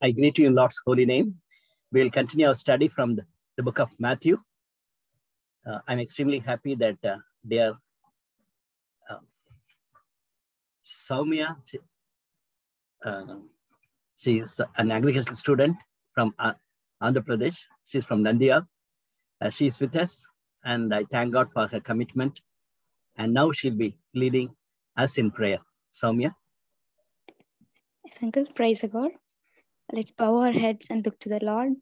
I greet you in Lord's holy name. We'll continue our study from the book of Matthew. I'm extremely happy that dear Soumya, she is an agricultural student from Andhra Pradesh. She's from Nandia. She is with us, and I thank God for her commitment. And now she'll be leading us in prayer. Soumya. Yes, Uncle, praise the God. Let's bow our heads and look to the Lord.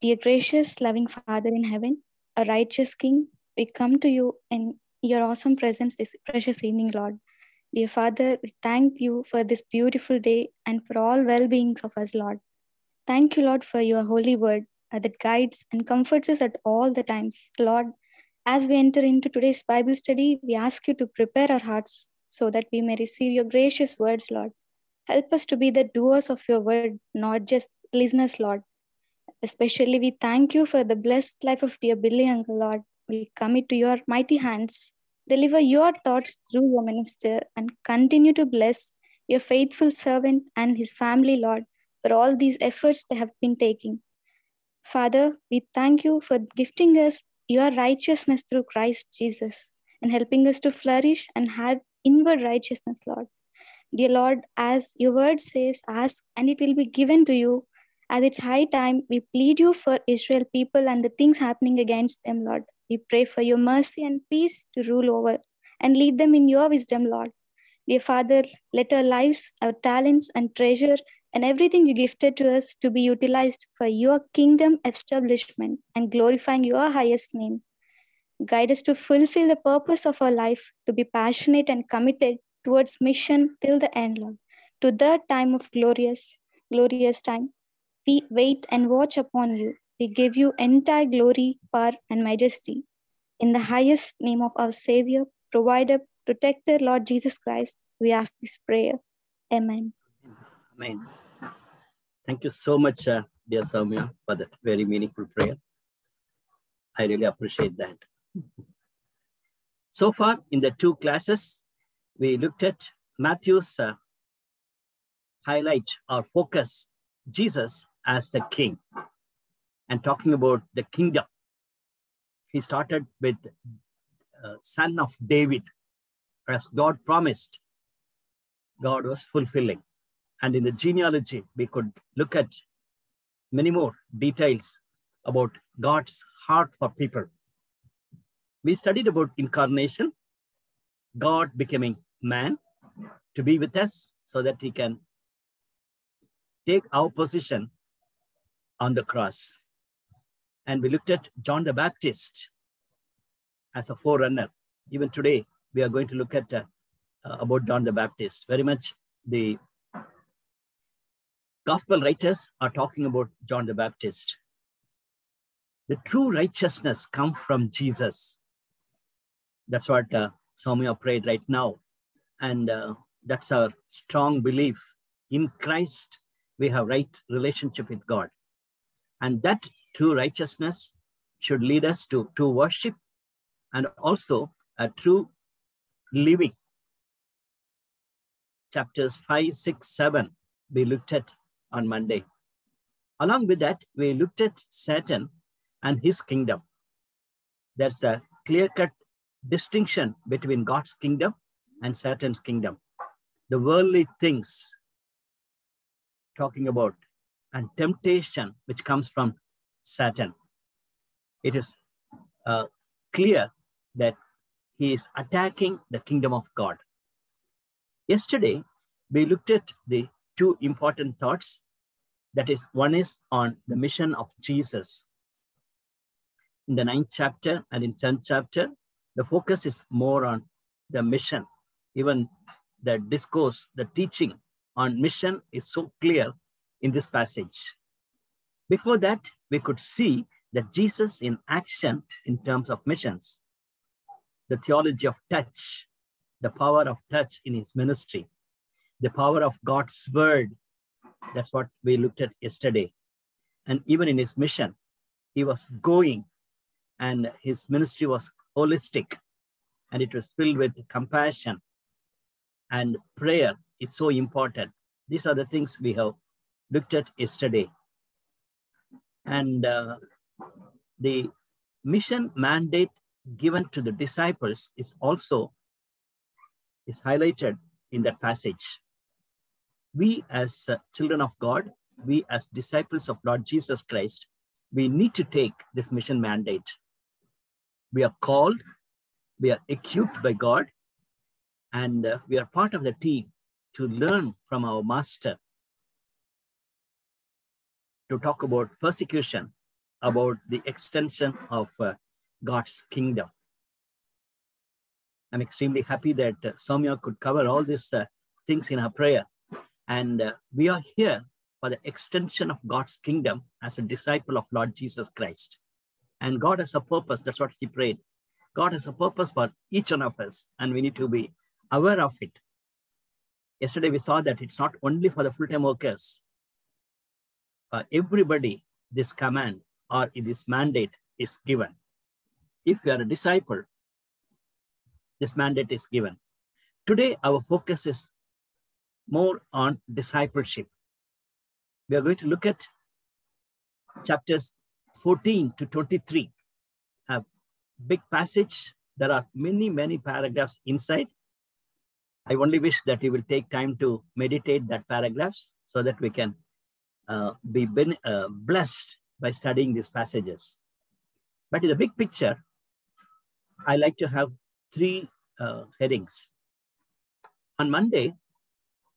Dear gracious, loving Father in heaven, a righteous King, we come to you in your awesome presence this precious evening, Lord. Dear Father, we thank you for this beautiful day and for all well-beings of us, Lord. Thank you, Lord, for your holy word that guides and comforts us at all the times. Lord, as we enter into today's Bible study, we ask you to prepare our hearts so that we may receive your gracious words, Lord. Help us to be the doers of your word, not just listeners, Lord. Especially, we thank you for the blessed life of dear Billy, Uncle, Lord. We commit to your mighty hands. Deliver your thoughts through your minister and continue to bless your faithful servant and his family, Lord, for all these efforts they have been taking. Father, we thank you for gifting us your righteousness through Christ Jesus and helping us to flourish and have inward righteousness, Lord. Dear Lord, as your word says, ask and it will be given to you. At its high time, we plead you for Israel people and the things happening against them, Lord. We pray for your mercy and peace to rule over and lead them in your wisdom, Lord. Dear Father, let our lives, our talents and treasure and everything you gifted to us to be utilized for your kingdom establishment and glorifying your highest name. Guide us to fulfill the purpose of our life, to be passionate and committed towards mission till the end, Lord. To the time of glorious time, we wait and watch upon you. We give you entire glory, power, and majesty. In the highest name of our Savior, provider, protector, Lord Jesus Christ, we ask this prayer. Amen. Amen. Thank you so much, dear Soumya, for that very meaningful prayer. I really appreciate that. So far, in the two classes, we looked at Matthew's highlight or focus, Jesus as the King, and talking about the kingdom. He started with son of David, as God promised. God was fulfilling. And in the genealogy, we could look at many more details about God's heart for people. We studied about incarnation, God becoming man to be with us so that he can take our position on the cross. And we looked at John the Baptist as a forerunner. Even today, we are going to look at about John the Baptist. Very much the gospel writers are talking about John the Baptist. The true righteousness comes from Jesus. That's what Soumya prayed right now. And that's our strong belief. In Christ, we have right relationship with God. And that true righteousness should lead us to true worship and also a true living. Chapters 5, 6, 7, we looked at on Monday. Along with that, we looked at Satan and his kingdom. There's a clear-cut distinction between God's kingdom and Satan's kingdom. The worldly things talking about and temptation which comes from Satan. It is clear that he is attacking the kingdom of God. Yesterday, we looked at the two important thoughts. That is, one is on the mission of Jesus. In the 9th chapter and in 10th chapter, the focus is more on the mission. Even the discourse, the teaching on mission is so clear in this passage. Before that, we could see that Jesus in action in terms of missions, the theology of touch, the power of touch in his ministry, the power of God's word. That's what we looked at yesterday. And even in his mission, he was going and his ministry was holistic and it was filled with compassion, and prayer is so important. These are the things we have looked at yesterday. And the mission mandate given to the disciples is also highlighted in that passage. We as children of God, we as disciples of Lord Jesus Christ, we need to take this mission mandate. We are called, we are equipped by God, and we are part of the team to learn from our master, to talk about persecution, about the extension of God's kingdom. I'm extremely happy that Soumya could cover all these things in her prayer. And we are here for the extension of God's kingdom as a disciple of Lord Jesus Christ. And God has a purpose. That's what she prayed. God has a purpose for each one of us, and we need to be aware of it. Yesterday, we saw that it's not only for the full-time workers. For everybody, this command or this mandate is given. If you are a disciple, this mandate is given. Today, our focus is more on discipleship. We are going to look at chapters 14 to 23. A big passage. There are many, many paragraphs inside. I only wish that you will take time to meditate that paragraphs so that we can be blessed by studying these passages. But in the big picture, I like to have three headings. On Monday,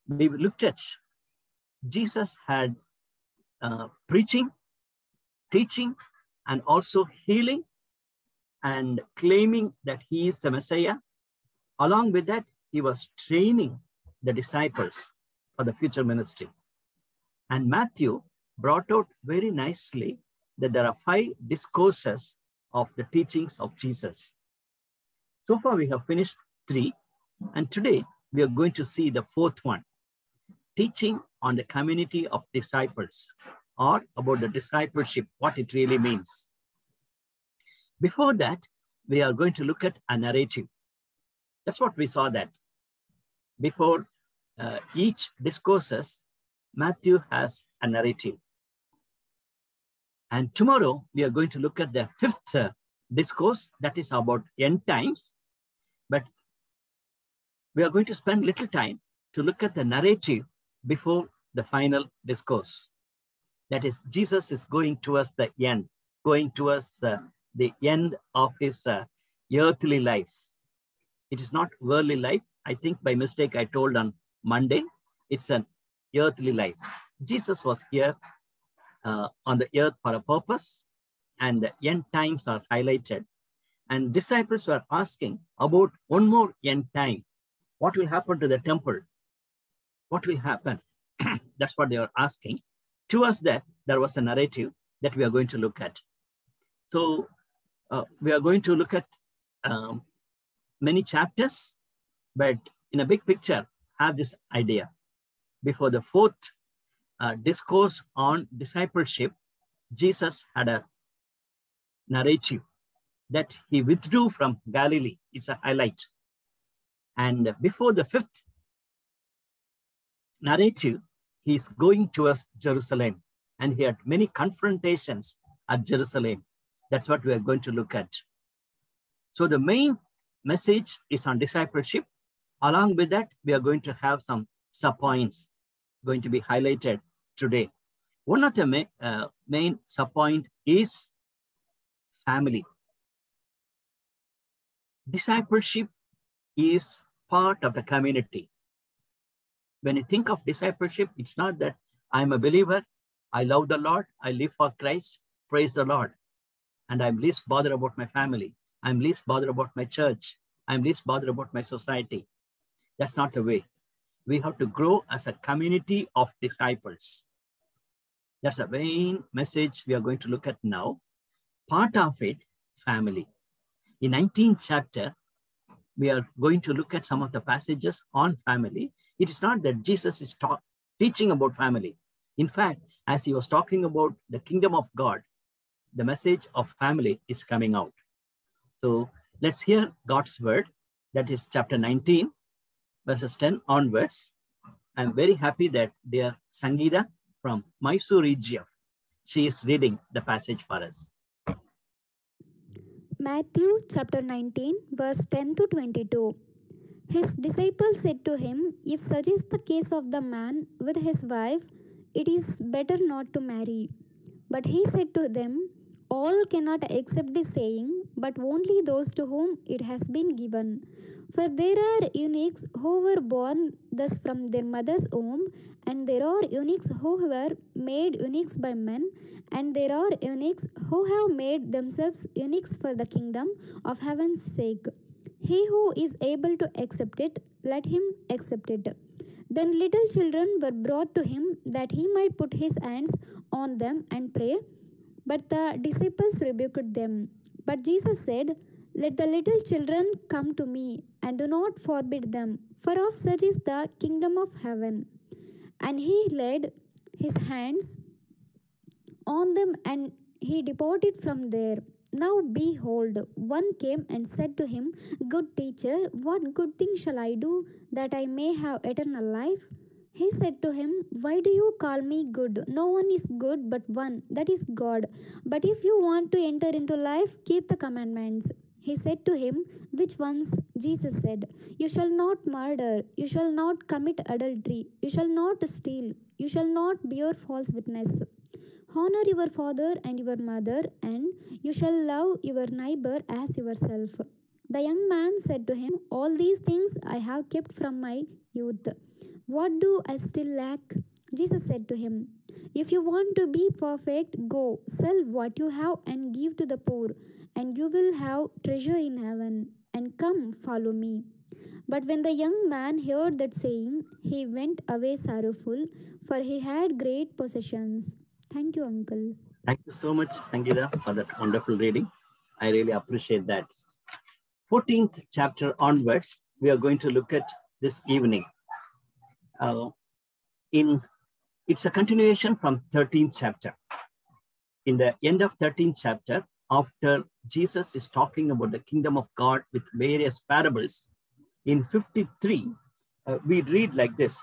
we looked at Jesus had preaching, teaching, and also healing and claiming that he is the Messiah. Along with that, he was training the disciples for the future ministry. And Matthew brought out very nicely that there are 5 discourses of the teachings of Jesus. So far, we have finished 3. And today, we are going to see the 4th one, teaching on the community of disciples, or about the discipleship, what it really means. Before that, we are going to look at a narrative. That's what we saw that. Before each discourses, Matthew has a narrative. And tomorrow, we are going to look at the 5th discourse, that is about end times. But we are going to spend little time to look at the narrative before the final discourse. That is, Jesus is going towards the end, going towards the end of his earthly life. It is not worldly life. I think by mistake I told on Monday, it's an earthly life. Jesus was here on the earth for a purpose, and the end times are highlighted. And disciples were asking about one more end time. What will happen to the temple? What will happen? That's what they were asking. Towards that, there was a narrative that we are going to look at. So we are going to look at many chapters, but in a big picture, have this idea. Before the 4th discourse on discipleship, Jesus had a narrative that he withdrew from Galilee. It's a highlight. And before the 5th narrative, he's going towards Jerusalem. And he had many confrontations at Jerusalem. That's what we are going to look at. So the main message is on discipleship. Along with that, we are going to have some sub-points going to be highlighted today. One of the main sub-point is family. Discipleship is part of the community. When you think of discipleship, it's not that I'm a believer, I love the Lord, I live for Christ, praise the Lord, and I'm least bothered about my family. I'm least bothered about my church. I'm least bothered about my society. That's not the way. We have to grow as a community of disciples. That's the main message we are going to look at now. Part of it, family. In 19th chapter, we are going to look at some of the passages on family. It is not that Jesus is teaching about family. In fact, as he was talking about the kingdom of God, the message of family is coming out. So let's hear God's word. That is chapter 19, verses 10 onwards. I'm very happy that dear Sangeeta from Mysore EGF. She is reading the passage for us. Matthew chapter 19, verse 10 to 22. His disciples said to him, "If such is the case of the man with his wife, it is better not to marry." But he said to them, "All cannot accept this saying, but only those to whom it has been given. For there are eunuchs who were born thus from their mother's womb, and there are eunuchs who were made eunuchs by men, and there are eunuchs who have made themselves eunuchs for the kingdom of heaven's sake. He who is able to accept it, let him accept it." Then little children were brought to him that he might put his hands on them and pray. But the disciples rebuked them. But Jesus said, "Let the little children come to me, and do not forbid them, for of such is the kingdom of heaven." And he laid his hands on them, and he departed from there. Now behold, one came and said to him, "Good teacher, what good thing shall I do that I may have eternal life?" He said to him, "Why do you call me good? No one is good but one, that is God. But if you want to enter into life, keep the commandments." He said to him, "Which ones?" Jesus said, "You shall not murder, you shall not commit adultery, you shall not steal, you shall not bear false witness. Honor your father and your mother, and you shall love your neighbor as yourself." The young man said to him, "All these things I have kept from my youth. What do I still lack?" Jesus said to him, "If you want to be perfect, go, sell what you have and give to the poor, and you will have treasure in heaven. And come, follow me." But when the young man heard that saying, he went away sorrowful, for he had great possessions. Thank you, Uncle. Thank you so much, Sangeeta, for that wonderful reading. I really appreciate that. 14th chapter onwards, we are going to look at this evening. It's a continuation from 13th chapter. In the end of 13th chapter, after Jesus is talking about the kingdom of God with various parables, in 53, we read like this.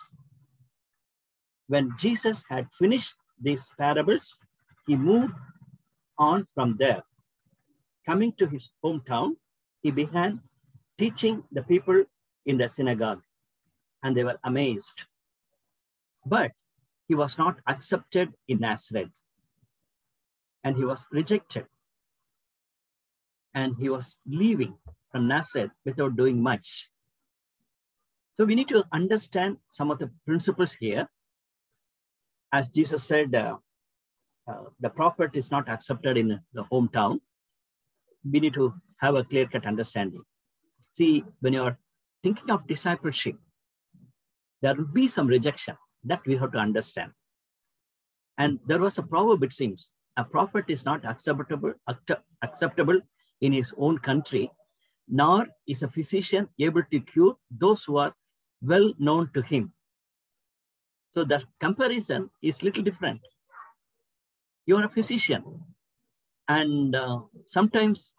When Jesus had finished these parables, he moved on from there. Coming to his hometown, he began teaching the people in the synagogue, and they were amazed. But he was not accepted in Nazareth, and he was rejected. And he was leaving from Nazareth without doing much. So we need to understand some of the principles here. As Jesus said, the prophet is not accepted in the hometown. We need to have a clear-cut understanding. See, when you're thinking of discipleship, there will be some rejection that we have to understand. And there was a proverb, it seems, a prophet is not acceptable in his own country, nor is a physician able to cure those who are well known to him. So the comparison is a little different. You are a physician, and sometimes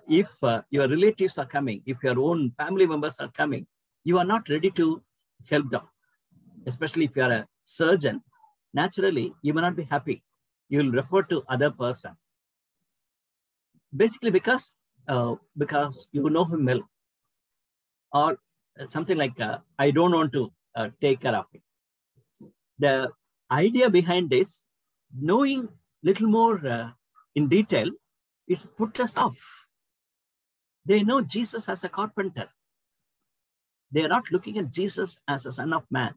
if your relatives are coming, if your own family members are coming, you are not ready to help them. Especially if you are a surgeon, naturally, you may not be happy. You will refer to other person. Basically because you know him well. Or something like, I don't want to take care of it. The idea behind this, knowing little more in detail, it put us off. They know Jesus as a carpenter. They are not looking at Jesus as a son of man,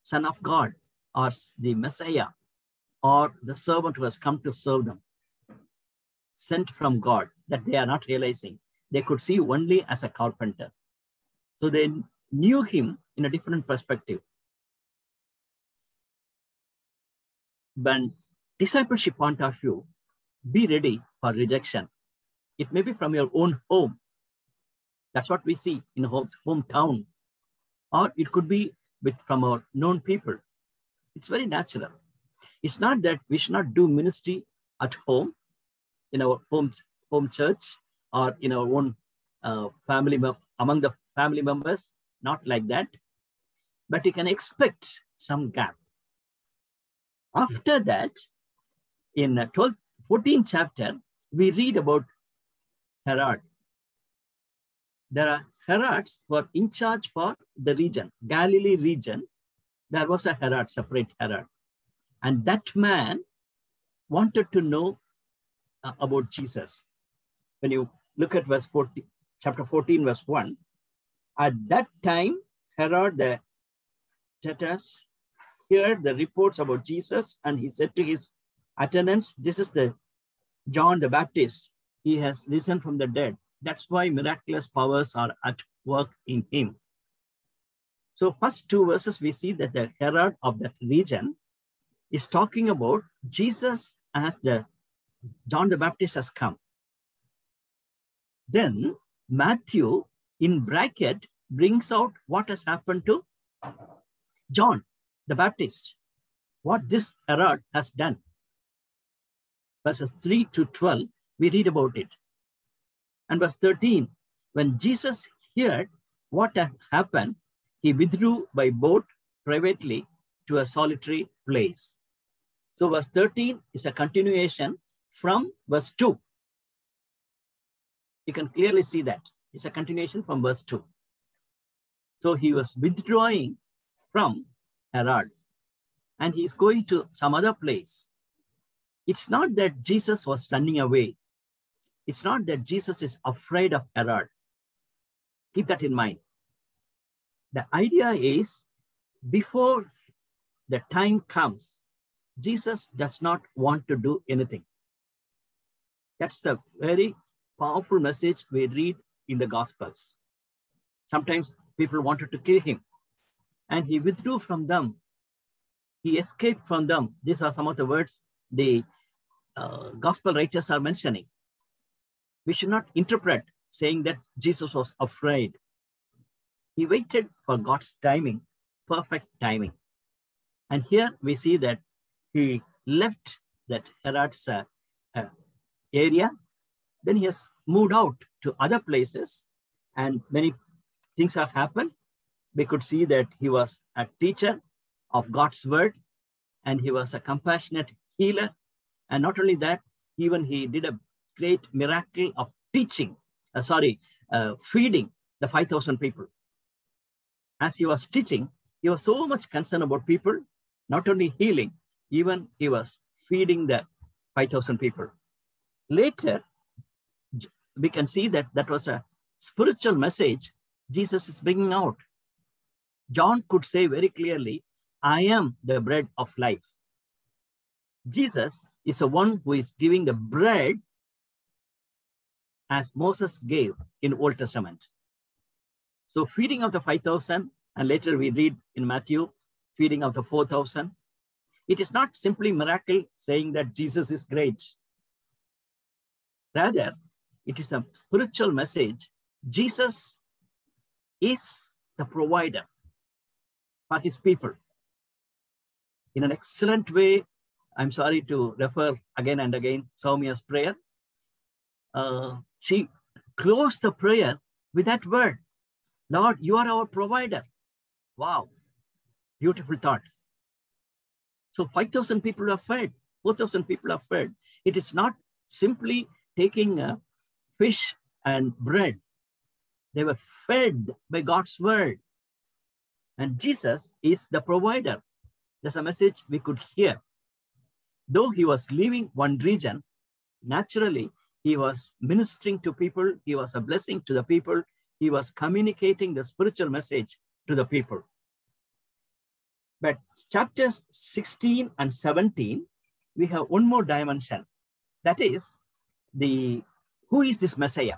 son of God, or the Messiah, or the servant who has come to serve them, sent from God, that they are not realizing. They could see only as a carpenter. So they knew him in a different perspective. When discipleship point of view, be ready for rejection. It may be from your own home. That's what we see in hometown. Or it could be from our known people. It's very natural. It's not that we should not do ministry at home, in our home church, or in our own family, among the family members, not like that. But you can expect some gap. After that, in 14th chapter, we read about Herod. There are Herods who are in charge for the region, Galilee region. There was a Herod, separate Herod. And that man wanted to know about Jesus. When you look at verse 14, chapter 14, verse 1, at that time, Herod the Tetrarch heard the reports about Jesus, and he said to his attendants, this is the John the Baptist. He has risen from the dead. That's why miraculous powers are at work in him. So first two verses, we see that the Herod of that region is talking about Jesus as the John the Baptist has come. Then Matthew in bracket brings out what has happened to John the Baptist, what this Herod has done. Verses 3 to 12, we read about it. And verse 13, when Jesus heard what had happened, he withdrew by boat privately to a solitary place. So verse 13 is a continuation from verse 2. You can clearly see that. It's a continuation from verse 2. So he was withdrawing from Herod, and he's going to some other place. It's not that Jesus was running away. It's not that Jesus is afraid of Herod. Keep that in mind. The idea is, before the time comes, Jesus does not want to do anything. That's a very powerful message we read in the Gospels. Sometimes people wanted to kill him, and he withdrew from them. He escaped from them. These are some of the words the Gospel writers are mentioning. We should not interpret saying that Jesus was afraid. He waited for God's timing, perfect timing. And here we see that he left that Herod's area. Then he has moved out to other places, and many things have happened. We could see that he was a teacher of God's word, and he was a compassionate healer. And not only that, even he did a great miracle of feeding the 5,000 people. As he was teaching, he was so much concerned about people, not only healing, even he was feeding the 5,000 people. Later, we can see that that was a spiritual message Jesus is bringing out. John could say very clearly, I am the bread of life. Jesus is the one who is giving the bread as Moses gave in Old Testament. So feeding of the 5,000, and later we read in Matthew, feeding of the 4,000. It is not simply miracle saying that Jesus is great. Rather, it is a spiritual message. Jesus is the provider for his people. In an excellent way, I'm sorry to refer again and again Saumia's prayer. She closed the prayer with that word, Lord, you are our provider. Wow, beautiful thought. So 5,000 people are fed, 4,000 people are fed. It is not simply taking fish and bread. They were fed by God's word. And Jesus is the provider. There's a message we could hear. Though he was leaving one region, naturally, he was ministering to people. He was a blessing to the people. He was communicating the spiritual message to the people. But chapters 16 and 17, we have one more dimension. That is, who is this Messiah?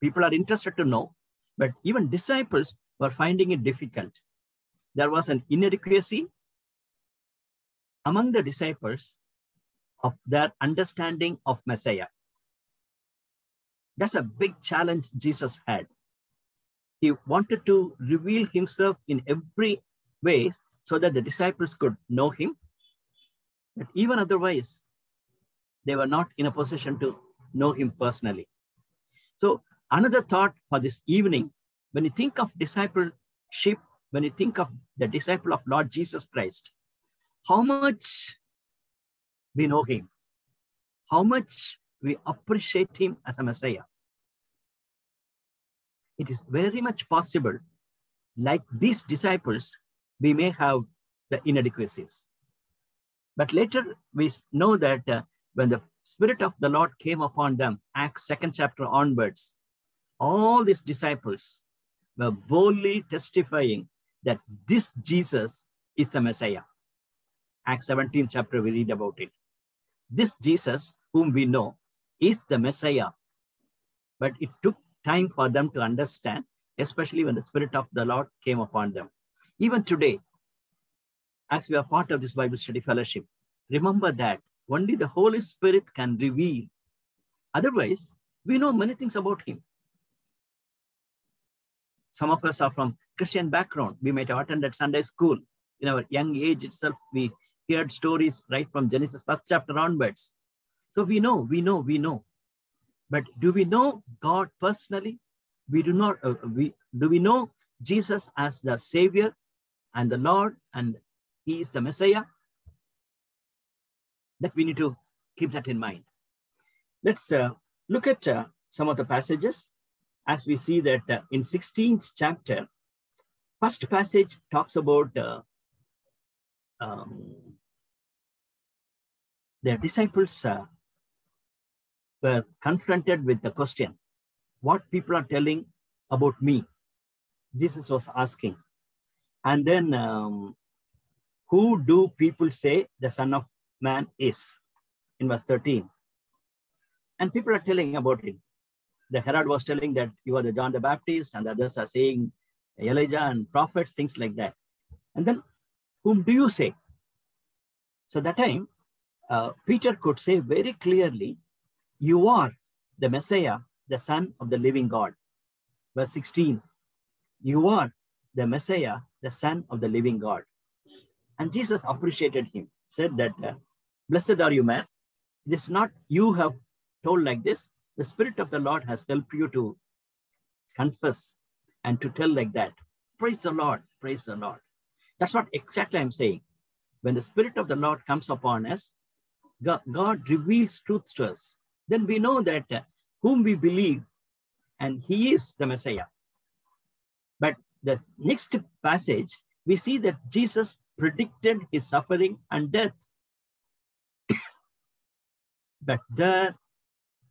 People are interested to know, but even disciples were finding it difficult. There was an inadequacy among the disciples of their understanding of Messiah. That's a big challenge Jesus had. He wanted to reveal himself in every way so that the disciples could know him. But even otherwise, they were not in a position to know him personally. So another thought for this evening, when you think of discipleship, when you think of the disciple of Lord Jesus Christ, how much we know him, how much we appreciate him as a Messiah. It is very much possible, like these disciples, we may have the inadequacies. But later we know that when the Spirit of the Lord came upon them, Acts 2nd chapter onwards, all these disciples were boldly testifying that this Jesus is the Messiah. Acts 17th chapter, we read about it. This Jesus, whom we know, is the Messiah. But it took time for them to understand, especially when the Spirit of the Lord came upon them. Even today, as we are part of this Bible study fellowship, remember that only the Holy Spirit can reveal. Otherwise, we know many things about him. Some of us are from Christian background. We might have attended Sunday school. In our young age itself, we heard stories right from Genesis 1st chapter onwards. So we know. But do we know God personally? We do not. Do we know Jesus as the Savior and the Lord, and he is the Messiah? That we need to keep that in mind. Let's look at some of the passages as we see that in 16th chapter, first passage talks about their disciples were confronted with the question, what people are telling about me? Jesus was asking. And then, who do people say the Son of Man is? In verse 13. And people are telling about it. The Herod was telling that you are the John the Baptist, and the others are saying Elijah and prophets, things like that. And then, whom do you say? So that time, Peter could say very clearly, you are the Messiah, the Son of the living God. Verse 16, you are the Messiah, the Son of the living God. And Jesus appreciated him, said that, blessed are you, man. It is not you have told like this. The Spirit of the Lord has helped you to confess and to tell like that. Praise the Lord, praise the Lord. That's what exactly I'm saying. When the Spirit of the Lord comes upon us, God reveals truth to us. Then we know that whom we believe, and he is the Messiah. But the next passage, we see that Jesus predicted his suffering and death. But there,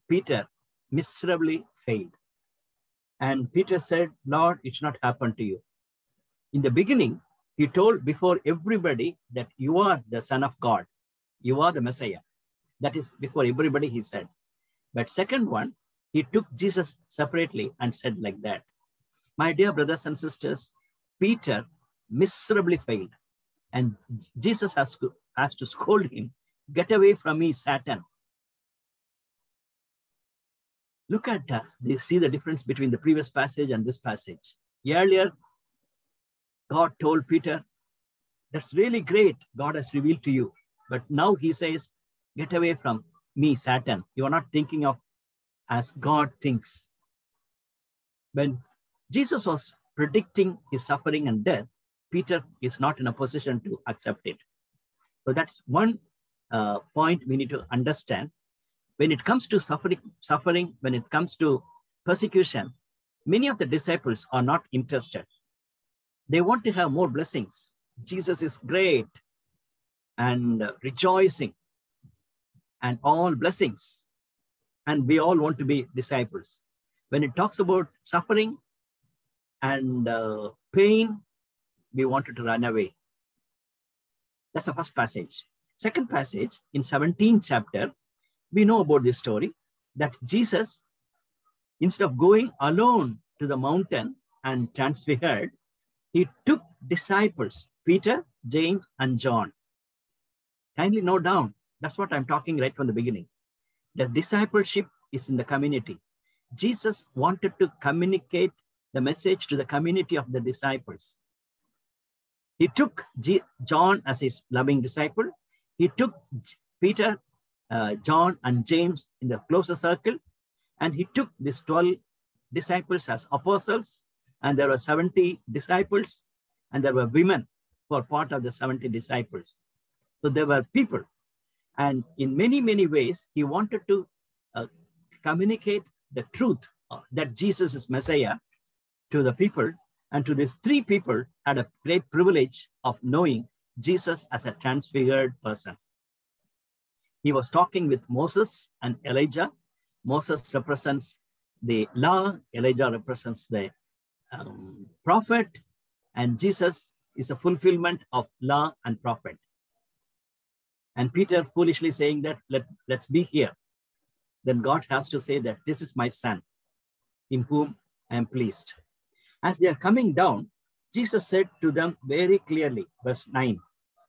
Peter miserably failed. And Peter said, Lord, it should not happen to you. In the beginning, he told before everybody that you are the Son of God. You are the Messiah. That is before everybody, he said. But second one, he took Jesus separately and said like that. My dear brothers and sisters, Peter miserably failed. And Jesus has to scold him, get away from me, Satan. Look at that. They see the difference between the previous passage and this passage. Earlier, God told Peter, that's really great. God has revealed to you. But now he says, get away from me, Satan. You are not thinking of as God thinks. When Jesus was predicting his suffering and death, Peter is not in a position to accept it. So that's one point we need to understand. When it comes to suffering, when it comes to persecution, many of the disciples are not interested. They want to have more blessings. Jesus is great and rejoicing and all blessings. And we all want to be disciples. When it talks about suffering and pain, we wanted to run away. That's the first passage. Second passage, in 17th chapter, we know about this story that Jesus, instead of going alone to the mountain and transfigured, he took disciples, Peter, James, and John. Kindly note down, that's what I'm talking right from the beginning. The discipleship is in the community. Jesus wanted to communicate the message to the community of the disciples. He took John as his loving disciple. He took Peter, John, and James in the closer circle. And he took these 12 disciples as apostles. And there were 70 disciples. And there were women who were part of the 70 disciples. So there were people. And in many, many ways, he wanted to communicate the truth that Jesus is Messiah to the people. And to these three people had a great privilege of knowing Jesus as a transfigured person. He was talking with Moses and Elijah. Moses represents the law, Elijah represents the prophet, and Jesus is a fulfillment of law and prophet. And Peter foolishly saying that, let's be here. Then God has to say that this is my son, in whom I am pleased. As they are coming down, Jesus said to them very clearly, verse 9,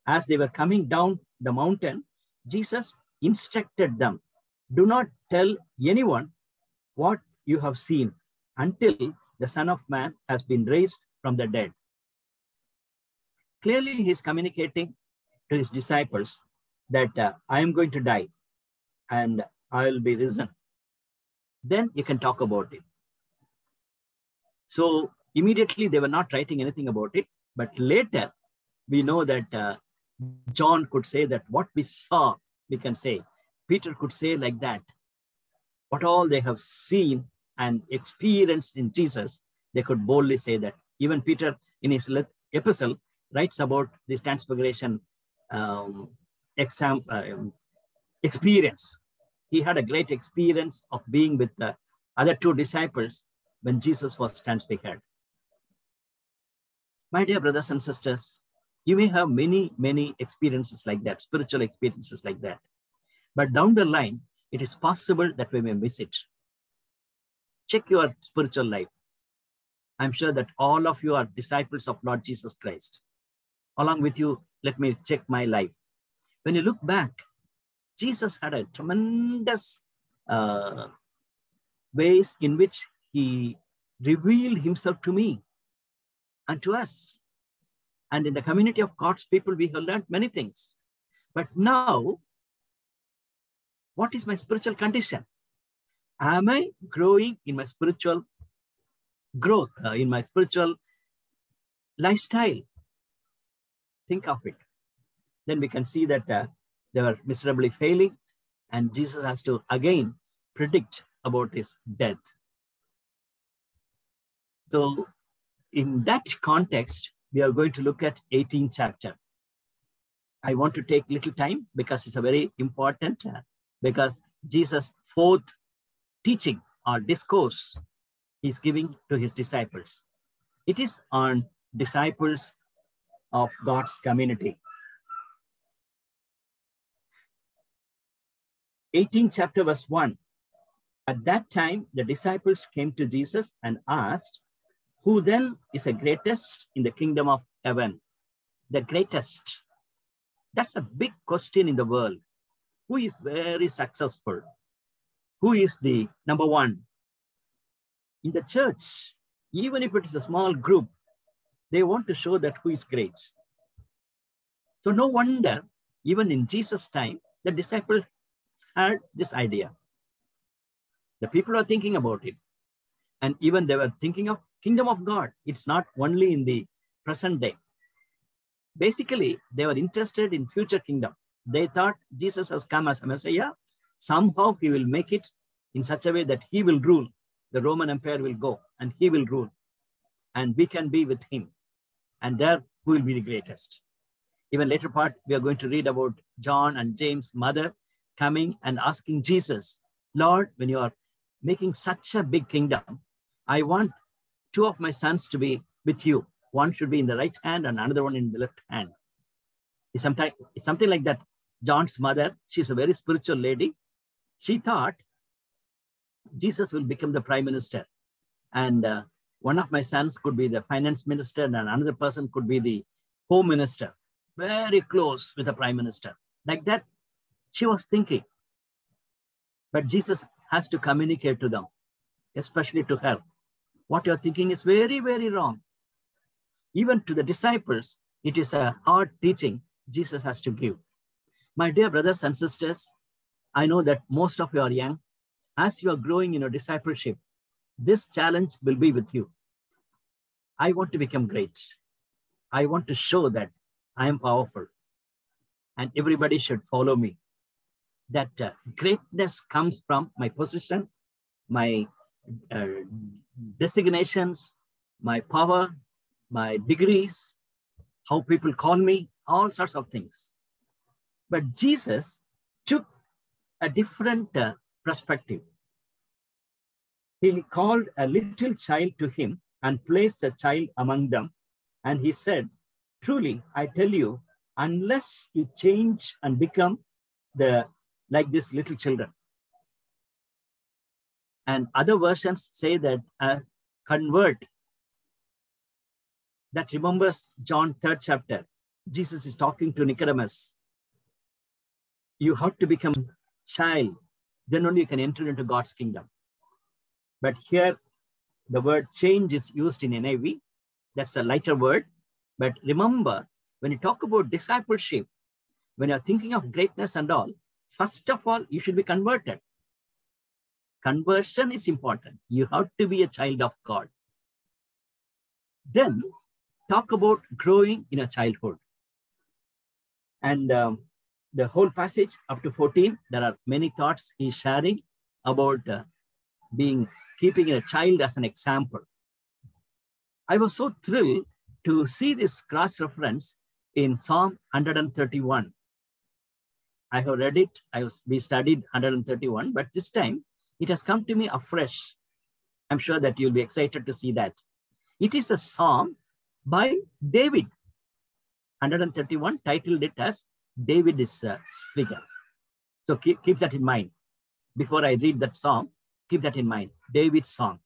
as they were coming down the mountain, Jesus instructed them, do not tell anyone what you have seen until the Son of Man has been raised from the dead. Clearly, he's communicating to his disciples that I am going to die and I will be risen. Then you can talk about it. So immediately they were not writing anything about it, but later we know that John could say that what we saw, we can say. Peter could say like that. What all they have seen and experienced in Jesus, they could boldly say that. Even Peter in his epistle writes about this transfiguration experience. He had a great experience of being with the other two disciples when Jesus was transfigured. My dear brothers and sisters, you may have many, many experiences like that, spiritual experiences like that. But down the line, it is possible that we may miss it. Check your spiritual life. I'm sure that all of you are disciples of Lord Jesus Christ. Along with you, let me check my life. When you look back, Jesus had a tremendous ways in which he revealed himself to me and to us. And in the community of God's people, we have learned many things. But now, what is my spiritual condition? Am I growing in my spiritual growth, in my spiritual lifestyle? Think of it. Then we can see that they were miserably failing, and Jesus has to again predict about his death. So in that context, we are going to look at 18th chapter. I want to take little time because it's a very important, because Jesus' fourth teaching or discourse he's giving to his disciples. It is on disciples of God's community. 18th chapter verse 1. At that time, the disciples came to Jesus and asked, who then is the greatest in the kingdom of heaven? The greatest. That's a big question in the world. Who is very successful? Who is the number one? In the church, even if it is a small group, they want to show that who is great. So no wonder, even in Jesus' time, the disciples had this idea. The people are thinking about it. And even they were thinking of kingdom of God. It's not only in the present day. Basically, they were interested in future kingdom. They thought Jesus has come as a Messiah. Somehow he will make it in such a way that he will rule. The Roman Empire will go and he will rule. And we can be with him. And there, who will be the greatest? Even later part, we are going to read about John and James' mother coming and asking Jesus, Lord, when you are making such a big kingdom, I want two of my sons to be with you. One should be in the right hand and another one in the left hand. It's something like that. John's mother, she's a very spiritual lady. She thought Jesus will become the prime minister. And one of my sons could be the finance minister and another person could be the home minister. Very close with the prime minister. Like that, she was thinking. But Jesus has to communicate to them, especially to her. What you're thinking is very, very wrong. Even to the disciples, it is a hard teaching Jesus has to give. My dear brothers and sisters, I know that most of you are young. As you are growing in your discipleship, this challenge will be with you. I want to become great. I want to show that I am powerful. and everybody should follow me. That greatness comes from my position, my designations, my power, my degrees, how people call me, all sorts of things. But Jesus took a different perspective. He called a little child to him and placed the child among them. And he said, truly, I tell you, unless you change and become like these little children. And other versions say that convert. That remembers John 3rd chapter. Jesus is talking to Nicodemus. You have to become child, then only you can enter into God's kingdom. But here, the word change is used in NIV. That's a lighter word. But remember, when you talk about discipleship, when you're thinking of greatness and all, first of all, you should be converted. Conversion is important. You have to be a child of God. Then talk about growing in a childhood. And the whole passage up to 14, there are many thoughts he's sharing about keeping a child as an example. I was so thrilled to see this cross-reference in Psalm 131. I have read it. We studied 131, but this time it has come to me afresh. I'm sure that you'll be excited to see that. It is a psalm by David. 131 titled it as David is speaker. So keep that in mind. Before I read that psalm, keep that in mind. David's song.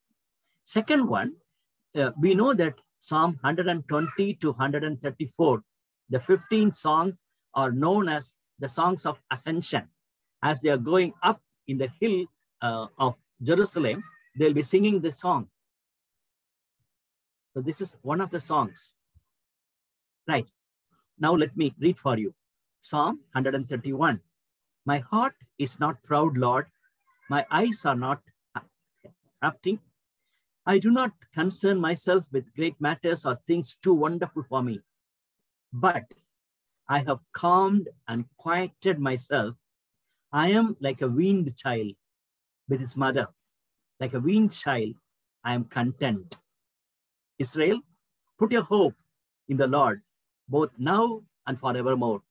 Second one, we know that Psalm 120 to 134, the 15 songs are known as the songs of ascension. As they are going up in the hill of Jerusalem, they'll be singing the song. So this is one of the songs. Right. Now let me read for you. Psalm 131. My heart is not proud, Lord. My eyes are not hafting. I do not concern myself with great matters or things too wonderful for me. But I have calmed and quieted myself. I am like a weaned child with his mother. Like a weaned child, I am content. Israel, put your hope in the Lord, both now and forevermore.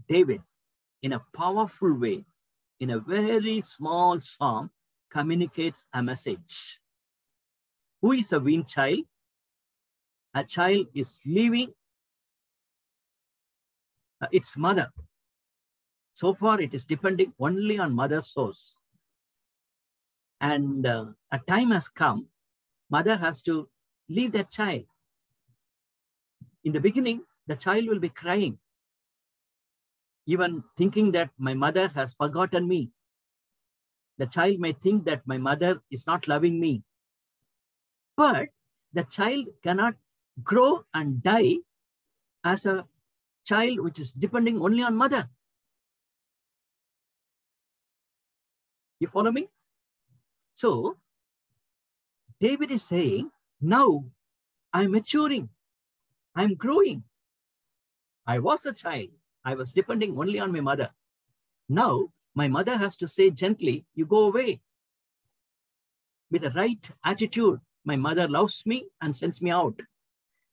David, in a powerful way, in a very small psalm, communicates a message. Who is a weaned child? A child is leaving its mother. So far, it is depending only on mother's source. And a time has come, mother has to leave that child. In the beginning, the child will be crying, even thinking that my mother has forgotten me. The child may think that my mother is not loving me. But the child cannot grow and die as a child which is depending only on mother. You follow me? So, David is saying, now I'm maturing. I'm growing. I was a child. I was depending only on my mother. Now, my mother has to say gently, you go away. With the right attitude, my mother loves me and sends me out.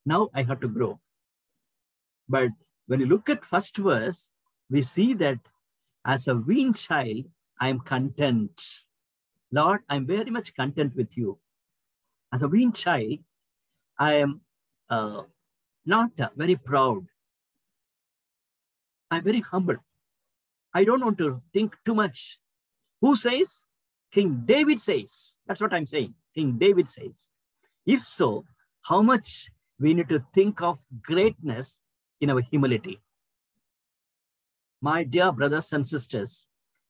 Now I have to grow. But when you look at first verse, we see that as a weaned child, I am content. Lord, I'm very much content with you. As a weaned child, I am not very proud. I'm very humble. I don't want to think too much. Who says? King David says. That's what I'm saying. King David says. If so, how much we need to think of greatness in our humility. My dear brothers and sisters,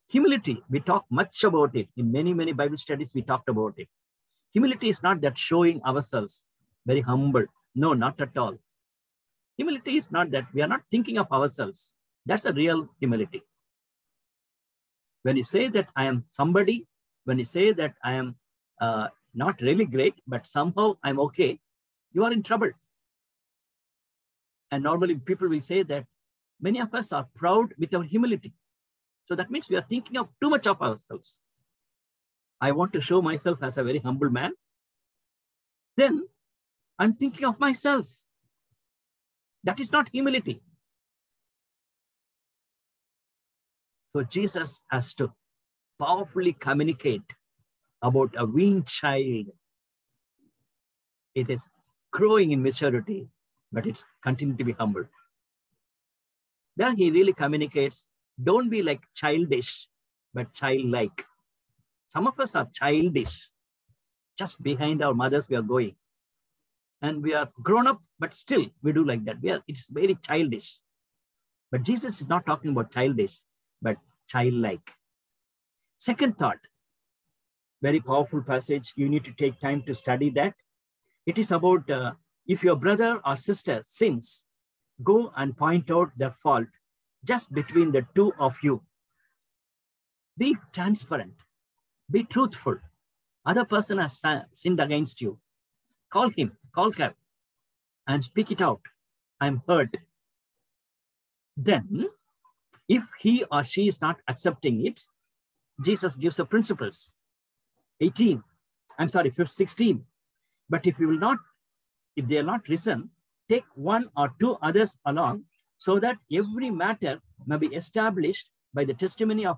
humility, we talk much about it. In many, many Bible studies, we talked about it. Humility is not that showing ourselves very humble. No, not at all. Humility is not that we are not thinking of ourselves. That's a real humility. When you say that I am somebody, when you say that I am not really great, but somehow I'm okay, you are in trouble. And normally people will say that Many of us are proud with our humility. So that means we are thinking of too much of ourselves. I want to show myself as a very humble man. Then I'm thinking of myself. That is not humility. So Jesus has to powerfully communicate about a weaned child. It is growing in maturity, but it's continuing to be humble. Then he really communicates, don't be like childish, but childlike. Some of us are childish. Just behind our mothers we are going. And we are grown up, but still we do like that. It's very childish. But Jesus is not talking about childish, but childlike. Second thought, very powerful passage. You need to take time to study that. It is about if your brother or sister sins, go and point out their fault just between the two of you. Be transparent. Be truthful. Other person has sinned against you. Call him, call her, and speak it out. I'm hurt. Then, if he or she is not accepting it, Jesus gives the principles. 16. But if they are not risen, take one or two others along, so that every matter may be established by the testimony of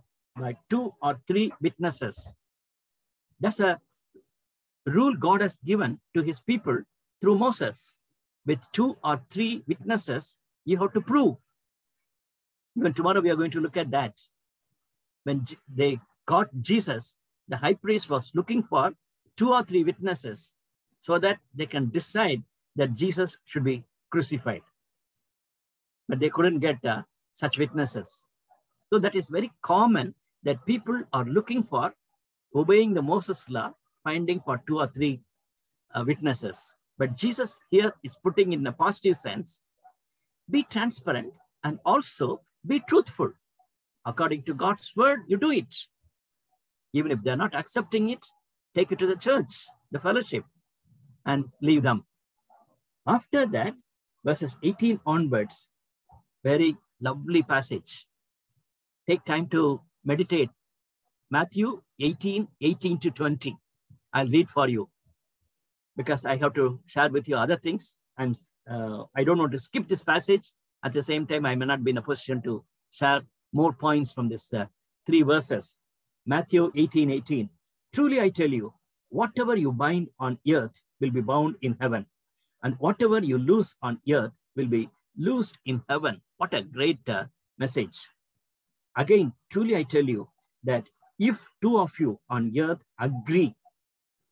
two or three witnesses. That's a rule God has given to his people through Moses. With 2 or 3 witnesses, you have to prove. Even tomorrow we are going to look at that. When they got Jesus, the high priest was looking for 2 or 3 witnesses so that they can decide that Jesus should be crucified. But they couldn't get such witnesses. So that is very common that people are looking for obeying the Moses law, finding for 2 or 3 witnesses. But Jesus here is putting in a positive sense, be transparent and also be truthful. According to God's word, you do it. Even if they're not accepting it, take it to the church, the fellowship, and leave them. After that, verses 18 onwards, very lovely passage. Take time to meditate. Matthew 18 to 20. I'll read for you because I have to share with you other things. I don't want to skip this passage. At the same time, I may not be in a position to share more points from this 3 verses. Matthew 18. Truly I tell you, whatever you bind on earth will be bound in heaven, and whatever you loose on earth will be loosed in heaven. What a great message. Again, truly I tell you that if 2 of you on earth agree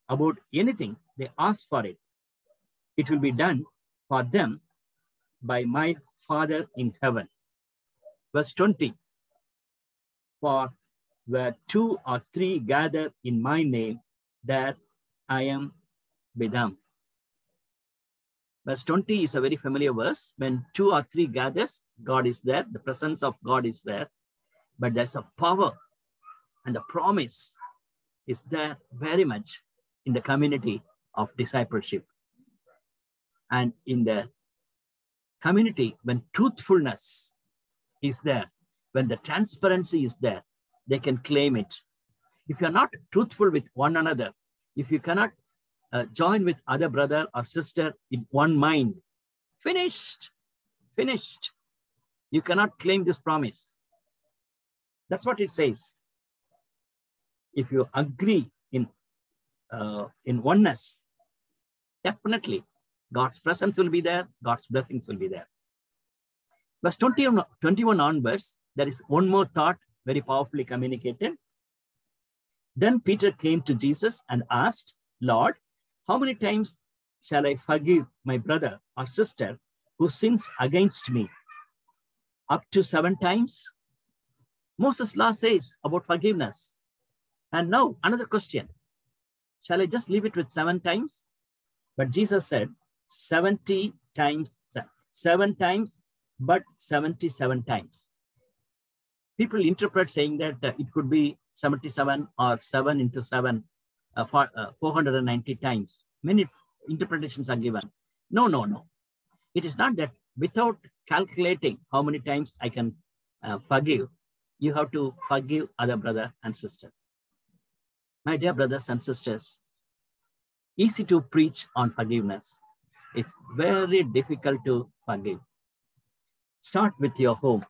about anything they ask for it, it will be done for them by my Father in heaven. Verse 20, for where 2 or 3 gather in my name, there I am with them. Verse 20 is a very familiar verse. When 2 or 3 gathers, God is there. The presence of God is there. But there's a power and the promise is there very much in the community of discipleship. And in the community, when truthfulness is there, when the transparency is there, they can claim it. If you're not truthful with one another, if you cannot join with other brother or sister in one mind, finished. You cannot claim this promise. That's what it says. If you agree in oneness, definitely God's presence will be there, God's blessings will be there. Verse 21 onwards, there is one more thought very powerfully communicated. Then Peter came to Jesus and asked, Lord, how many times shall I forgive my brother or sister who sins against me? Up to 7 times? Moses' law says about forgiveness. And now another question. Shall I just leave it with 7 times? But Jesus said 70 times, 7 times, but 77 times. People interpret saying that it could be 77 or 7 into 7, 490 times. Many interpretations are given. No. It is not that without calculating how many times I can forgive, you have to forgive other brother and sister. My dear brothers and sisters, easy to preach on forgiveness. It's very difficult to forgive. Start with your home.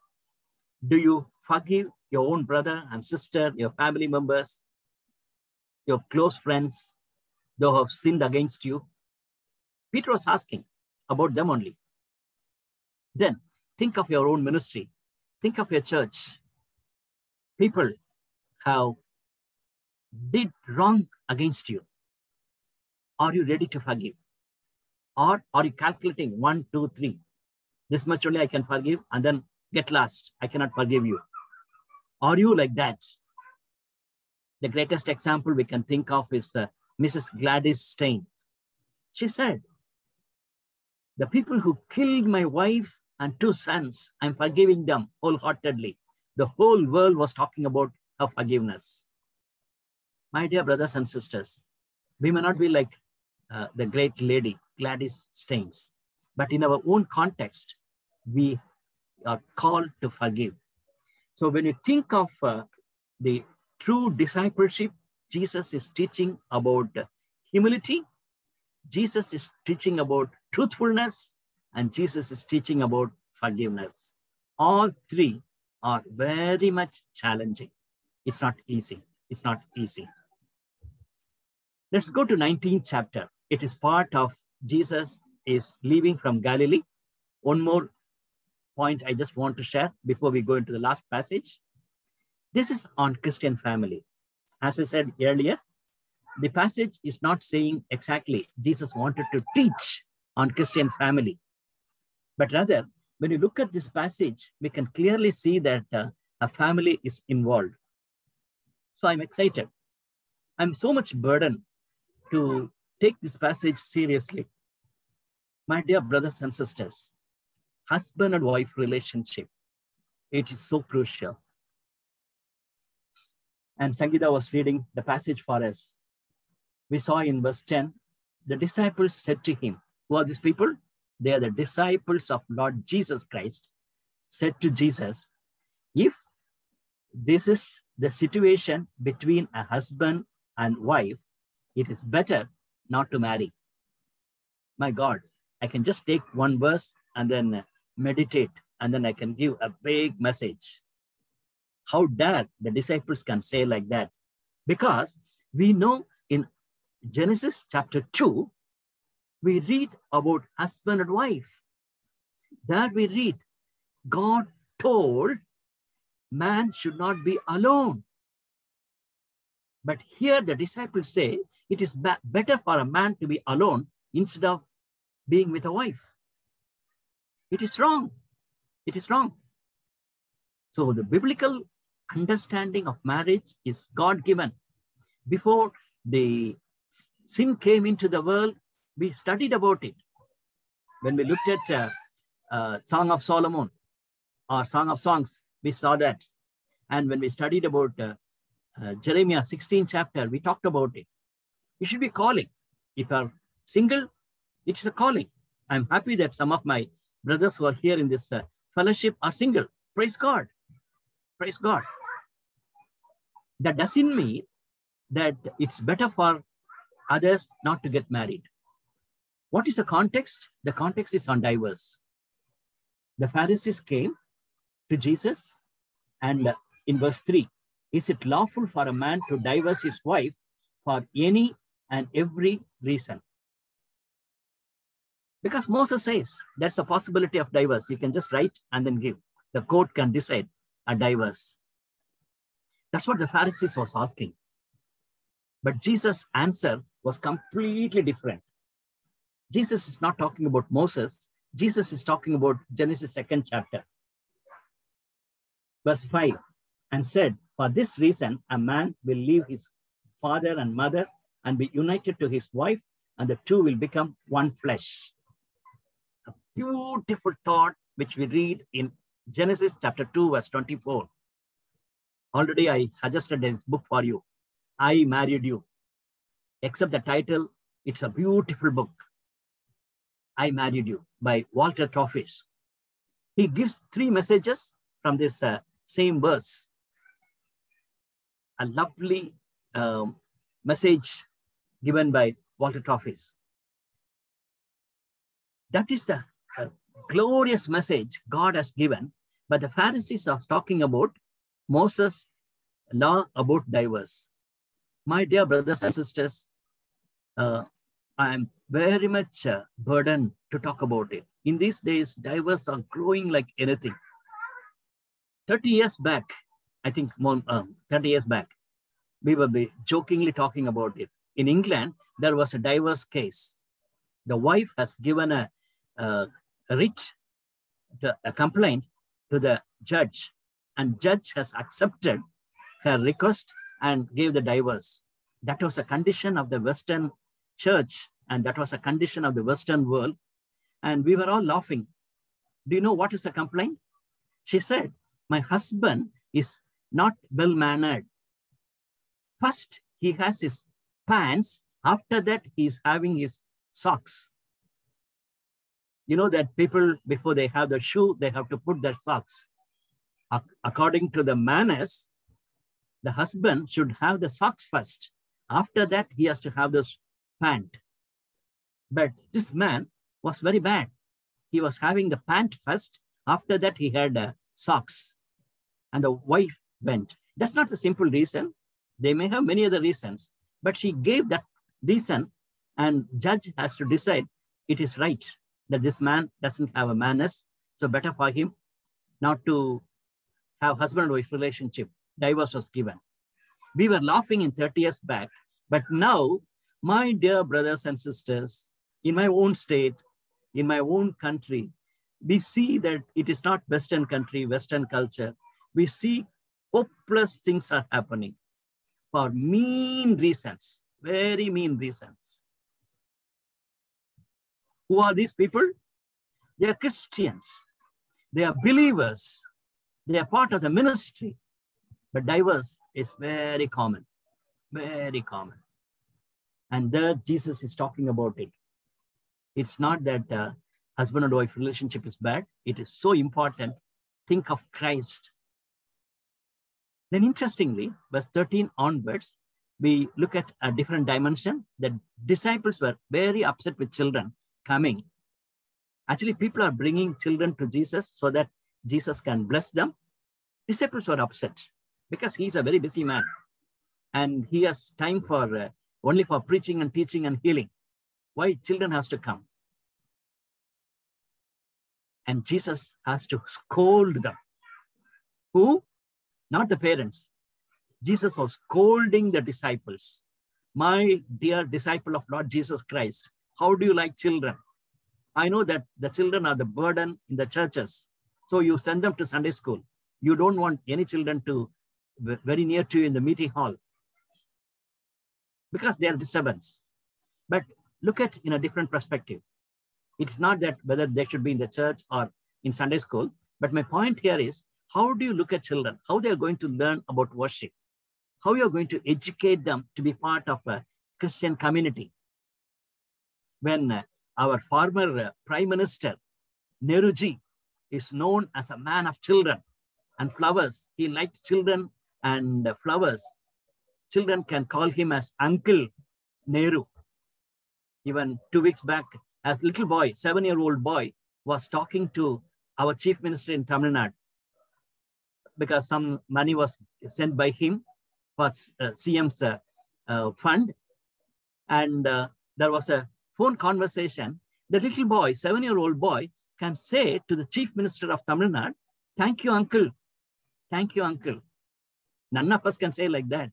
Do you forgive your own brother and sister, your family members, your close friends, those who have sinned against you? Peter was asking about them only. Then think of your own ministry. Think of your church. People have did wrong against you. Are you ready to forgive? Or are you calculating 1, 2, 3? This much only I can forgive and then get lost. I cannot forgive you. Are you like that? The greatest example we can think of is Mrs. Gladys Stein. She said, the people who killed my wife and 2 sons, I'm forgiving them wholeheartedly. The whole world was talking about her forgiveness. My dear brothers and sisters, we may not be like the great lady, Gladys Stein, but in our own context, we are called to forgive. So when you think of the true discipleship, Jesus is teaching about humility, Jesus is teaching about truthfulness, and Jesus is teaching about forgiveness. All 3 are very much challenging. It's not easy. It's not easy. Let's go to 19th chapter. It is part of Jesus is leaving from Galilee. One more point I just want to share before we go into the last passage. This is on Christian family. As I said earlier, the passage is not saying exactly Jesus wanted to teach on Christian family. But rather, when you look at this passage, we can clearly see that a family is involved. So I'm excited. I'm so much burdened to take this passage seriously. My dear brothers and sisters, husband and wife relationship, it is so crucial. And Sangeeta was reading the passage for us. We saw in verse 10, the disciples said to him, who are these people? They are the disciples of Lord Jesus Christ, said to Jesus, if this is the situation between a husband and wife, it is better not to marry. My God, I can just take one verse and then meditate, and then I can give a big message. How dare the disciples can say like that? Because we know in Genesis chapter 2, we read about husband and wife. There we read, God told man should not be alone. But here the disciples say it is better for a man to be alone instead of being with a wife. It is wrong. It is wrong. So the biblical understanding of marriage is God-given. Before the sin came into the world, we studied about it. When we looked at Song of Solomon or Song of Songs, we saw that. And when we studied about Jeremiah 16 chapter, we talked about it. You should be calling. If you are single, it is a calling. I'm happy that some of my brothers who are here in this fellowship are single. Praise God. Praise God. That doesn't mean that it's better for others not to get married. What is the context? The context is on divorce. The Pharisees came to Jesus and in verse 3, is it lawful for a man to divorce his wife for any and every reason? Because Moses says that's a possibility of divorce. You can just write and then give. The court can decide a divorce. That's what the Pharisees was asking. But Jesus' answer was completely different. Jesus is not talking about Moses. Jesus is talking about Genesis 2nd chapter. Verse 5, and said, for this reason, a man will leave his father and mother and be united to his wife, and the two will become one flesh. A beautiful thought which we read in Genesis chapter 2, verse 24. Already I suggested this book for you. I Married You. Except the title, it's a beautiful book. I Married You by Walter Travis. He gives three messages from this same verse. A lovely message given by Walter Traffis. That is the glorious message God has given, but the Pharisees are talking about Moses' law about divorce. My dear brothers and sisters, I am very much burdened to talk about it. In these days, divorce are growing like anything. 30 years back, I think 30 years back, we were jokingly talking about it. In England, there was a divorce case. The wife has given a writ, a complaint to the judge, and judge has accepted her request and gave the divorce. That was a condition of the Western church, and that was a condition of the Western world. And we were all laughing. Do you know what is the complaint? She said, my husband is not well-mannered. First, he has his pants. After that, he's having his socks. You know that people, before they have the shoe, they have to put their socks. According to the manners, the husband should have the socks first. After that, he has to have the pant. But this man was very bad. He was having the pant first. After that, he had socks. And the wife went. That's not the simple reason. They may have many other reasons. But she gave that reason, and judge has to decide it is right that this man doesn't have a manners. So better for him not to have husband-wife relationship. Divorce was given. We were laughing in 30 years back, but now, my dear brothers and sisters, in my own state, in my own country, we see that it is not Western country, Western culture. We see hopeless things are happening for mean reasons, very mean reasons. Who are these people? They are Christians. They are believers. They are part of the ministry. But divorce is very common, very common. And there Jesus is talking about it. It's not that husband and wife relationship is bad. It is so important. Think of Christ. Then interestingly, verse 13 onwards, we look at a different dimension. The disciples were very upset with children coming. Actually, people are bringing children to Jesus so that Jesus can bless them. Disciples were upset because he's a very busy man. And he has time for only for preaching and teaching and healing. Why children has to come? And Jesus has to scold them. Who? Not the parents. Jesus was scolding the disciples. My dear disciple of Lord Jesus Christ, how do you like children? I know that the children are the burden in the churches. So you send them to Sunday school. You don't want any children to be very near to you in the meeting hall because they are disturbance. But look at in a different perspective. It's not that whether they should be in the church or in Sunday school. But my point here is, how do you look at children? How they are going to learn about worship? How you are going to educate them to be part of a Christian community? When our former Prime Minister, Nehruji, is known as a man of children and flowers. He liked children and flowers. Children can call him as Uncle Nehru. Even 2 weeks back, as little boy, 7-year-old boy, was talking to our chief minister in Tamil Nadu because some money was sent by him for CM's fund. And there was a phone conversation. The little boy, 7-year-old boy, can say to the chief minister of Tamil Nadu, thank you, uncle. Thank you, uncle. None of us can say like that.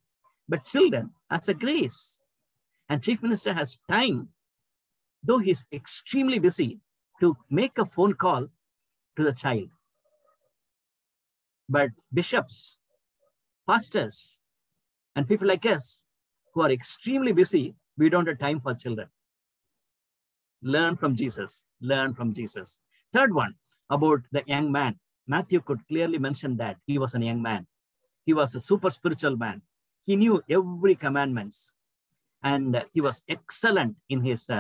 But children has a grace. And chief minister has time, though he's extremely busy, to make a phone call to the child. But bishops, pastors, and people like us who are extremely busy, we don't have time for children. Learn from Jesus. Learn from Jesus. Third one, about the young man. Matthew could clearly mention that he was a young man. He was a super spiritual man. He knew every commandments. And he was excellent in his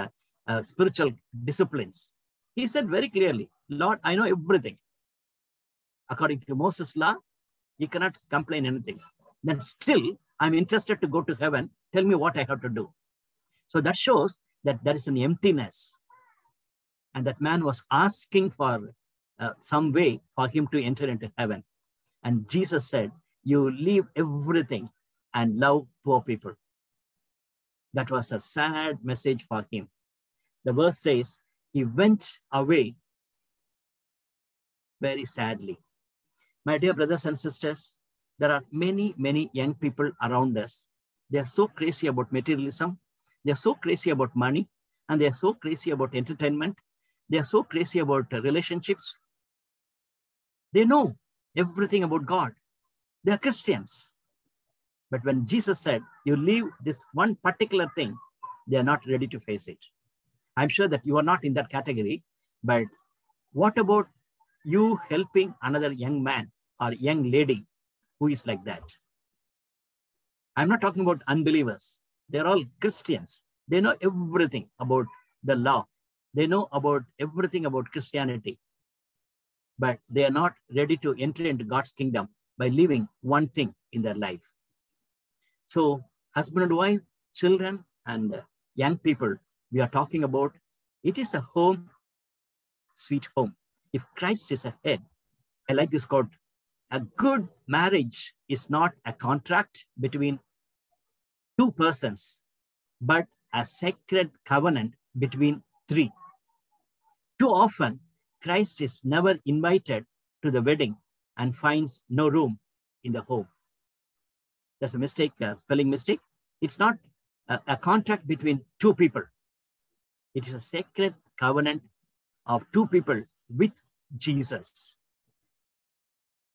spiritual disciplines. He said very clearly, Lord, I know everything. According to Moses' law, you cannot complain anything. Then still, I'm interested to go to heaven. Tell me what I have to do. So that shows that there is an emptiness. And that man was asking for some way for him to enter into heaven. And Jesus said, you leave everything and love poor people. That was a sad message for him. The verse says, he went away very sadly. My dear brothers and sisters, there are many, many young people around us. They are so crazy about materialism. They are so crazy about money. And they are so crazy about entertainment. They are so crazy about relationships. They know everything about God. They are Christians. But when Jesus said, you leave this one particular thing, they are not ready to face it. I'm sure that you are not in that category, but what about you helping another young man or young lady who is like that? I'm not talking about unbelievers. They're all Christians. They know everything about the law. They know about everything about Christianity, but they are not ready to enter into God's kingdom by leaving one thing in their life. So husband and wife, children, and young people, we are talking about, it is a home, sweet home. If Christ is ahead, I like this quote, a good marriage is not a contract between two persons, but a sacred covenant between three. Too often, Christ is never invited to the wedding and finds no room in the home. That's a mistake, spelling mistake. It's not a contract between two people. It is a sacred covenant of two people with Jesus.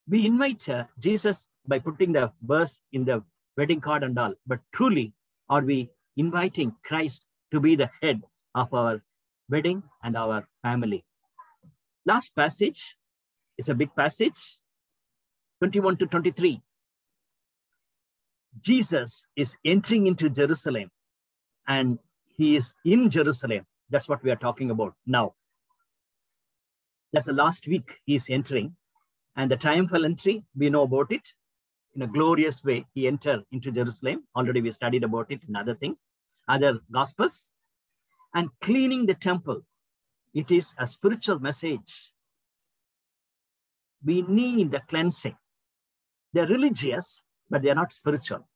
We invite Jesus by putting the verse in the wedding card and all, but truly are we inviting Christ to be the head of our wedding and our family? Last passage is a big passage, 21 to 23. Jesus is entering into Jerusalem and he is in Jerusalem. That's what we are talking about now. That's the last week he is entering, and the triumphal entry, we know about it. In a glorious way, he entered into Jerusalem. Already we studied about it in other gospels. And cleaning the temple, it is a spiritual message. We need the cleansing. They're religious, but they're not spiritual.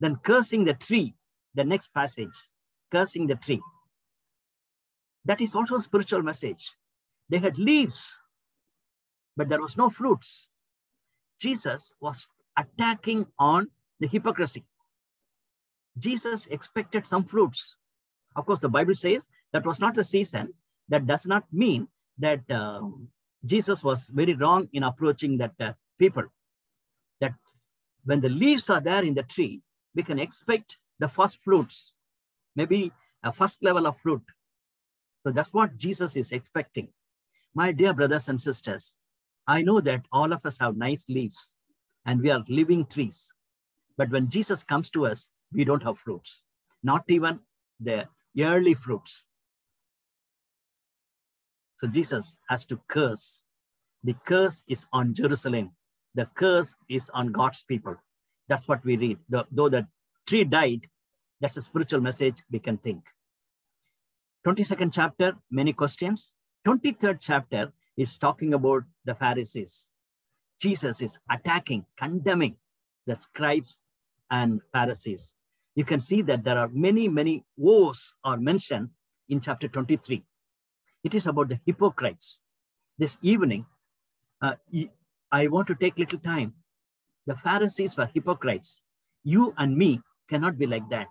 Then cursing the tree, the next passage, cursing the tree. That is also a spiritual message. They had leaves, but there was no fruits. Jesus was attacking on the hypocrisy. Jesus expected some fruits. Of course, the Bible says that was not the season. That does not mean that Jesus was very wrong in approaching that people. That when the leaves are there in the tree, we can expect the first fruits, maybe a first level of fruit. So that's what Jesus is expecting. My dear brothers and sisters, I know that all of us have nice leaves and we are living trees. But when Jesus comes to us, we don't have fruits, not even the early fruits. So Jesus has to curse. The curse is on Jerusalem. The curse is on God's people. That's what we read. Though the tree died, that's a spiritual message we can think. 22nd chapter, many questions. 23rd chapter is talking about the Pharisees. Jesus is attacking, condemning the scribes and Pharisees. You can see that there are many, many woes are mentioned in chapter 23. It is about the hypocrites. This evening, I want to take little time. The Pharisees were hypocrites. You and me cannot be like that.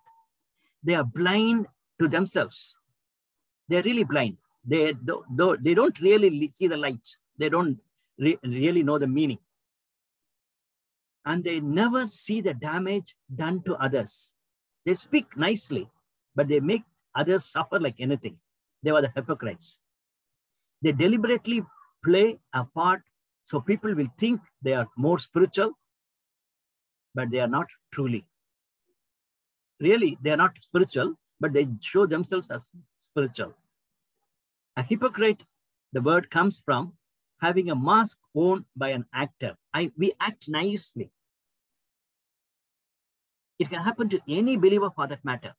They are blind to themselves. They're really blind. They don't really see the light. They don't really know the meaning. And they never see the damage done to others. They speak nicely, but they make others suffer like anything. They were the hypocrites. They deliberately play a part so people will think they are more spiritual, but they are not truly. Really, they are not spiritual, but they show themselves as spiritual. A hypocrite, the word comes from having a mask worn by an actor. We act nicely. It can happen to any believer for that matter.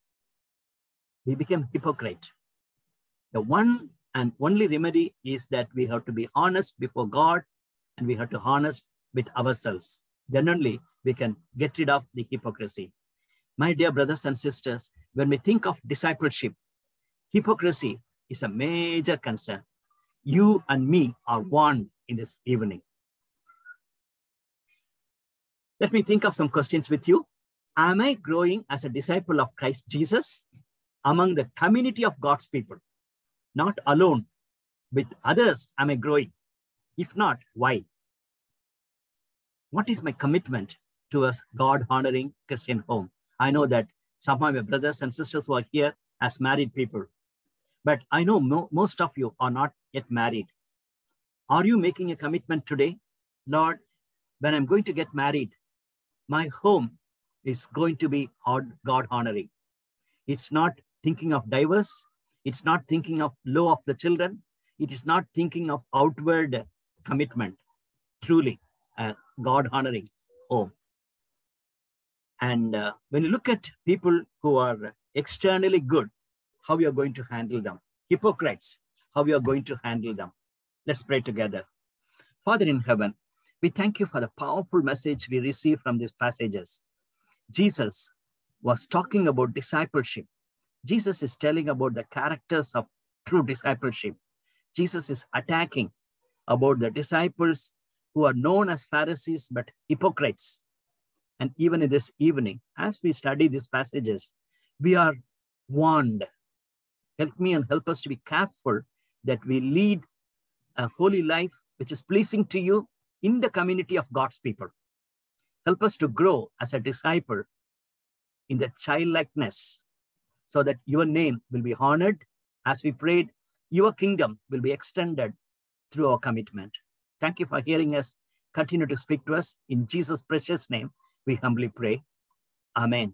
We become hypocrite. The one and only remedy is that we have to be honest before God, and we have to be honest with ourselves. Then only we can get rid of the hypocrisy. My dear brothers and sisters, when we think of discipleship, hypocrisy is a major concern. You and me are warned in this evening. Let me think of some questions with you. Am I growing as a disciple of Christ Jesus among the community of God's people? Not alone, with others am I growing? If not, why? What is my commitment to a God-honoring Christian home? I know that some of my brothers and sisters who are here as married people, but I know most of you are not yet married. Are you making a commitment today? Lord, when I'm going to get married, my home is going to be God-honoring. It's not thinking of divorce. It's not thinking of law of the children. It is not thinking of outward commitment. Truly, a God-honoring home. And when you look at people who are externally good, how you are going to handle them? Hypocrites, how you are going to handle them? Let's pray together. Father in heaven, we thank you for the powerful message we receive from these passages. Jesus was talking about discipleship. Jesus is telling about the characters of true discipleship. Jesus is attacking about the disciples who are known as Pharisees, but hypocrites. And even in this evening, as we study these passages, we are warned. Help me and help us to be careful that we lead a holy life which is pleasing to you in the community of God's people. Help us to grow as a disciple in the childlikeness so that your name will be honored. As we prayed, your kingdom will be extended through our commitment. Thank you for hearing us. Continue to speak to us. In Jesus' precious name, we humbly pray. Amen.